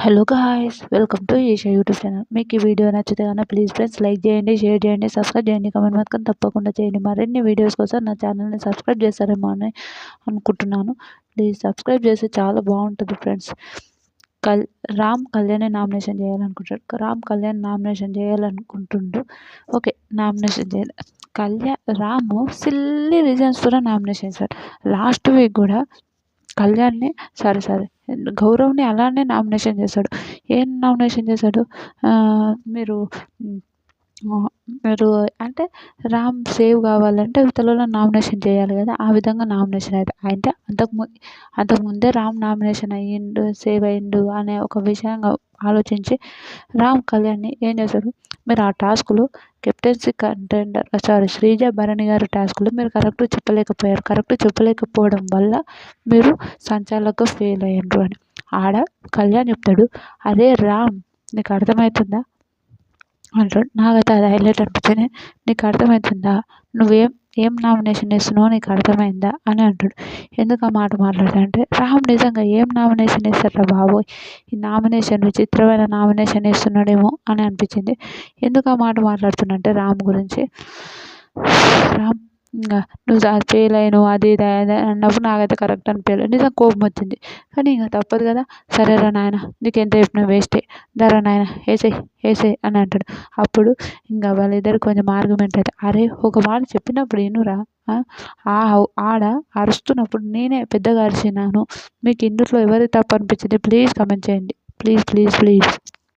Hello guys, welcome to Eesha YouTube channel. మీకు ఈ వీడియో నచ్చితే కనుక ప్లీజ్ ఫ్రెండ్స్ లైక్ చేయండి, షేర్ చేయండి, సబ్స్క్రైబ్ చేయండి, కామెంట్ మాత్రం తప్పకుండా చేయండి. మరిన్ని వీడియోస్ కోసం నా ఛానల్ని సబ్స్క్రైబ్ చేస్తారేమో అని అనుకుంటున్నాను. ప్లీజ్ సబ్స్క్రైబ్ చేస్తే చాలా బాగుంటుంది ఫ్రెండ్స్. రామ్ కళ్యాణ్ నామినేషన్ చేయాలనుకుంటాడు. ఓకే, నామినేషన్ చేయాలి. రాము సిల్లీ రీజన్స్తో నామినేషన్ చేశాడు. లాస్ట్ వీక్ కూడా కళ్యాణ్ని సారీ గౌరవ్ని అలానే నామినేషన్ చేశాడు. ఏం నామినేషన్ చేశాడు? మీరు మీరు అంటే రామ్ సేవ్ కావాలంటే ఇవతల నామినేషన్ చేయాలి కదా, ఆ విధంగా నామినేషన్ అయితే అంటే అంతకుముందే రామ్ నామినేషన్ అయ్యిండు, సేవ్ అయ్యిండు అనే ఒక విషయంగా ఆలోచించి రామ్ కళ్యాణ్ని ఏం చేశాడు, మీరు ఆ టాస్క్లు కెప్టెన్సీ కంటెండర్ శ్రీజ భరణి గారి టాస్క్లు మీరు కరెక్ట్ చెప్పలేకపోవడం వల్ల మీరు సంచాలకుగా ఫెయిల్ అయ్యిండ్రు అని. ఆడ కళ్యాణ్ చెప్తాడు, అరే రామ్ నీకు అర్థమవుతుందా అంటాడు. నాకైతే అది హైలైట్ అనిపించింది. నీకు అర్థమవుతుందా, ఏం నామినేషన్ ఇస్తున్నావు, నీకు అర్థమైందా అని అంటాడు. ఎందుకు ఆ మాట మాట్లాడతాడంటే రామ్ నిజంగా ఏం నామినేషన్ ఇస్తారా బాబోయ్, ఈ నామినేషన్ విచిత్రమైన నామినేషన్ ఇస్తున్నాడేమో అని అనిపించింది. ఎందుకు ఆ మాట మాట్లాడుతున్నంటే రామ్ గురించి, రామ్ ఇంకా నువ్వు ఫెయిల్ అయినావు అది ఇది అన్నప్పుడు నాకైతే కరెక్ట్ అనిపించలేదు. నిజంగా కోపం వచ్చింది. కానీ ఇంకా తప్పదు కదా, సరేరా నాయన నీకు ఎంత చెప్పినా వేస్టే, ధరా నాయన వేసేయి అని అంటాడు. అప్పుడు ఇంకా వాళ్ళిద్దరు కొంచెం ఆర్గ్యుమెంట్ అయితే, అరే ఒక మాట చెప్పినప్పుడు వినురా, ఆడ అరుస్తున్నప్పుడు నేనే పెద్దగా అరిచినాను, మీకు ఇందులో ఎవరి తప్పు అనిపించింది ప్లీజ్ కమెంట్ చేయండి, ప్లీజ్.